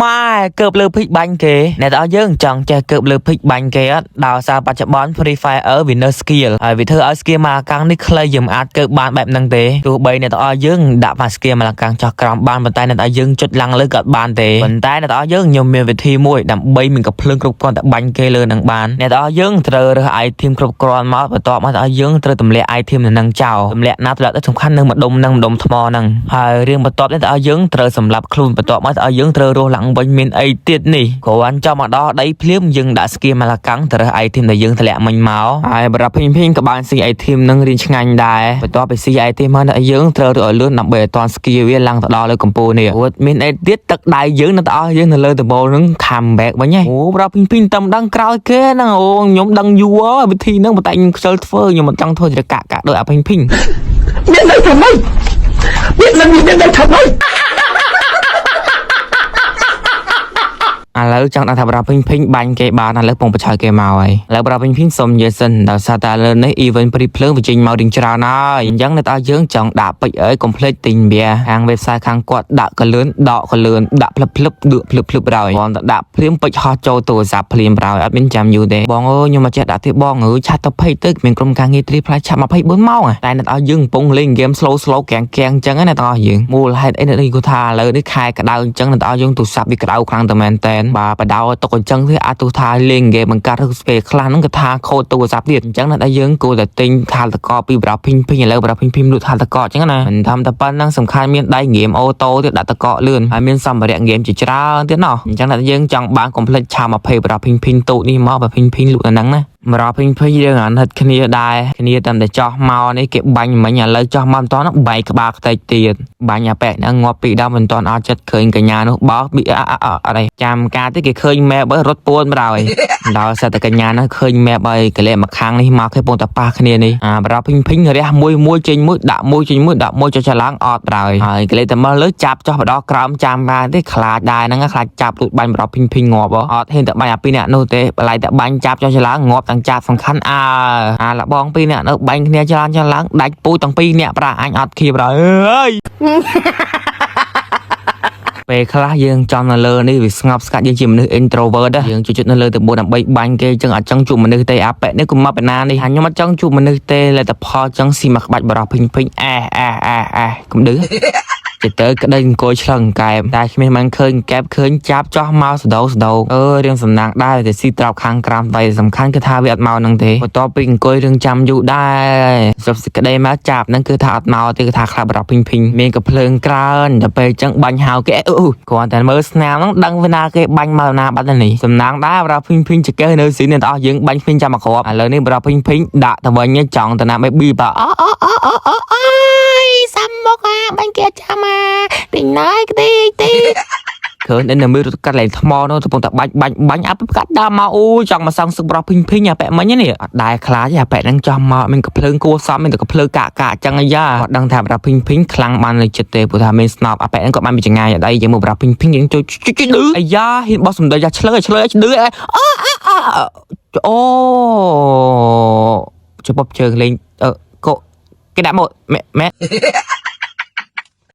ម៉ែកើបលើភិកបាញ់គេអ្នកទាំងអស់យើងចង់ចេះកើបលើភិកបាញ់គេអត់ដោយសារបច្ចុប្បន្ន Free Fire វានៅ skill ហើយវាធ្វើឲ្យ skill មកកាំងនេះខ្លីយើងអាចកើបបានបែបហ្នឹងទេទោះបីអ្នកទាំងអស់យើងដាក់មក skill មកកាំងចោះក្រោមបានប៉ុន្តែអ្នកទាំងអស់យើងចុចឡើងលើក៏បានទេប៉ុន្តែអ្នកទាំងអស់យើងខ្ញុំមានវិធីមួយដើម្បីមានកំភ្លើងគ្រប់គ្រាន់តែបាញ់គេលើនឹងបានអ្នកទាំងអស់យើងត្រូវរើស item គ្រប់គ្រាន់មកបន្ទាប់មកអ្នកទាំងអស់យើងត្រូវទម្លាក់ item នៅនឹងចោលទម្លាក់ណាទម្លាក់ទៅសំខាន់នឹងម្ដុំនឹងម្ដុំថ្មហ្នឹងហើយរឿងបន្ទាប់នេះអ្នកទាំងអស់យើងត្រូវសម្លាប់ខ្លួនបន្ទាប់មកអ្នកទាំងអស់យើងត្រូវរស់ឡើងវិញមានអីទៀតនេះគ្រាន់ចាំមកដល់ដីភ្លាមយើងដាក់ skill មកកាំងទៅរើស item ដែលយើងធ្លាក់មិញមកហើយបរិបភិញក៏បានស៊ី item នឹងរៀងឆ្ងាញ់ដែរបន្ទាប់ពីស៊ី item មកអ្នកយើងត្រូវរកឲ្យលឿនដើម្បីឲ្យតាន់ skill វាឡើងទៅដល់លើកំពូលនេះព្រោះមានអីទៀតទឹកដៃយើងនៅទាំងអស់យើងនៅលើដបូលនឹង comeback វិញហ៎អូបរិបភិញតែមិនដឹងក្រោយគេហ្នឹងអូខ្ញុំដឹងយូរហើយវិធីហ្នឹងប៉ុន្តែខ្ញុំខ្ជិលធ្វើខ្ញុំមិនចង់ធ្វើជាកាក់ដោយអភិញភិញមានន័យថាម៉េចមានន័យថាម៉េចឥឡូវចង់ដាក់ថាបរិបភិញបាញ់គេបានឥឡូវពងបឆោយគេមកហើយឥឡូវបរិបភិញសុំនិយាយសិនដោយសារតែលើនេះ event ព្រីភ្លើងវាចេញមករៀងច្រើនហើយអញ្ចឹងអ្នកទាំងយើងចង់ដាក់ពេជ្រអើយកុំភ្លេចទិញវាខាង website ខាងគាត់ដាក់កលឿនដកកលឿនដាក់ភ្លឹបភ្លឹបដកភ្លឹបភ្លឹបហើយបងទៅដាក់ភ្លាមពេជ្រហោះចូលទូរស័ព្ទភ្លាមហើយអត់មានចាំយូរទេបងអើយខ្ញុំមកចេះដាក់ទៀតបងអើយឆាត់ទៅភ័យទៅមានក្រុមការងារត្រីផ្លែឆាប់24ម៉ោងតែអ្នកទាំងយើងកំពុងលេងហ្គេម slow កាំងអញ្ចឹងណាអ្នកទាំងយើងមូលហេតុអីអ្នកនេះគាត់ថាឥឡូវនេះខែក្តៅអញ្ចឹងអ្នកទាំងយើងទូរស័ព្ទវាក្តៅខ្លាំងតែមែនតែនបាទបដៅទុកអញ្ចឹងវាអាចទូថាលេងហ្គេមបង្កើតឬស្ពេលខ្លះហ្នឹងក៏ថាខូចទូរស័ព្ទទៀតអញ្ចឹងអ្នកដែលយើងគួរតែទិញខាលតកពីបរិបភិញឥឡូវបរិបភិញលក់ខាលតកអញ្ចឹងណាមិនធម្មតាប៉ុណ្ណឹងសំខាន់មានដៃហ្គេមអូតូទៀតដាក់តកលឿនហើយមានសម្ភារៈហ្គេមជាច្រើនទៀតណោះអញ្ចឹងអ្នកយើងចង់បានកុំភ្លេចឆា20បរិបភិញទូនេះមកបរិបភិញលក់តែហ្នឹងណាបរិបភិញយើងអានហិតគ្នាដែរគ្នាតាមតែចោះមកនេះគេបាញ់មិញឥឡូវចោះមកមិនតហ្នឹងបែកក្បាលខ្ទេចទៀតបាញ់អាប៉ែហ្នឹងងាប់ពីដើមមិនតអត់ចិត្តឃើញកញ្ញានោះបោះប៊ីអត់ចាំការទេគេឃើញម៉ែបើរត់ពួនមកហើយដល់សិតតែកញ្ញានោះឃើញម៉ែបើកលែមកខាងនេះមកគេពងតែប៉ះគ្នានេះបរិបភិញរះមួយចេញមួយដាក់មួយចេញមួយដាក់មួយចុះឆ្លាងអត់ហើយហើយកលែតែមកលើចាប់ចោះបដក្រោមចាំបានទេខ្លាចដែរហ្នឹងខ្លាចចាប់លួចបាញ់បរិបភិញងាប់អត់ហ៊ានតែបាញ់អាពីរអ្នកនោះទេបល័យតែបាញ់ចាប់ចុះឆ្លាងងាប់ទាំងចាប់សំខាន់លបងពីរអ្នកនៅបាញ់គ្នាច្រើនឡើងដាច់ពូទាំងពីរអ្នកប្រាអញអត់គៀបហើយអើយពេលខ្លះយើងចំនៅលើនេះវាស្ងប់ស្ងាត់យើងជាមនុស្ស introvert យើងជួយចិត្តនៅលើទៅបួនដើម្បីបាញ់គេចឹងអត់ចង់ជួបមនុស្សទេអាប៉ែនេះគុំមកបណ្ណានេះខ្ញុំអត់ចង់ជួបមនុស្សទេលទ្ធផលចឹងស៊ីមកក្បាច់បរោះភិញកុំឌឺទៅក្តីអង្គុយឆ្លងកែបតែគ្មានមិនឃើញកែបឃើញចាប់ចោះមកសដោរឿងសំណាងដែរតែស៊ីត្រោបខាងក្រោមតែសំខាន់គឺថាវាអត់មកនឹងទេបន្ទាប់ពីអង្គុយរឿងចាំយូរដែរស្រាប់សេចក្តីមកចាប់ហ្នឹងគឺថាអត់មកទេគឺថាខ្លាចបរោះភិញមានកំភ្លើងក្រើនតែពេលចឹងបាញ់ហៅគេគ្រាន់តែមើលស្នាមហ្នឹងដឹងវាណាគេបាញ់មកណាបាត់នេះសំណាងដែរបរោះភិញចកេះនៅស៊ីនេះទាំងអស់យើងបាញ់ភិញចាំមកគ្រាប់ឥឡូវនេះបរោះភិញដាក់ទៅវិញចង់ទៅណាបេប៊ីបាសាំមកបាញ់គេចាំមកទីណៃទីឃើញនៅមើលកាត់ឡើងថ្មនោះកំពុងតែបាញ់អាប់កាត់ដើមមកអូចង់មកសងសឹកបរោះភិញអាប៉ែមិញនេះអត់ដែរខ្លាចអាប៉ែហ្នឹងចោះមកមានកំភ្លើងគួសមមានតែកំភ្លើងកាក់អញ្ចឹងអាយ៉ាអត់ដឹងថាបរោះភិញខ្លាំងបាននៅចិត្តទេព្រោះថាមានស្នប់អាប៉ែហ្នឹងក៏បានពីចងាយអីយើងមកបរោះភិញយើងជួយឌឺអាយ៉ាហ៊ានបោះសំដីយ៉ាឆ្លើយឌឺអូចុះបបជើងលេងក៏គេដាក់មកម៉ែ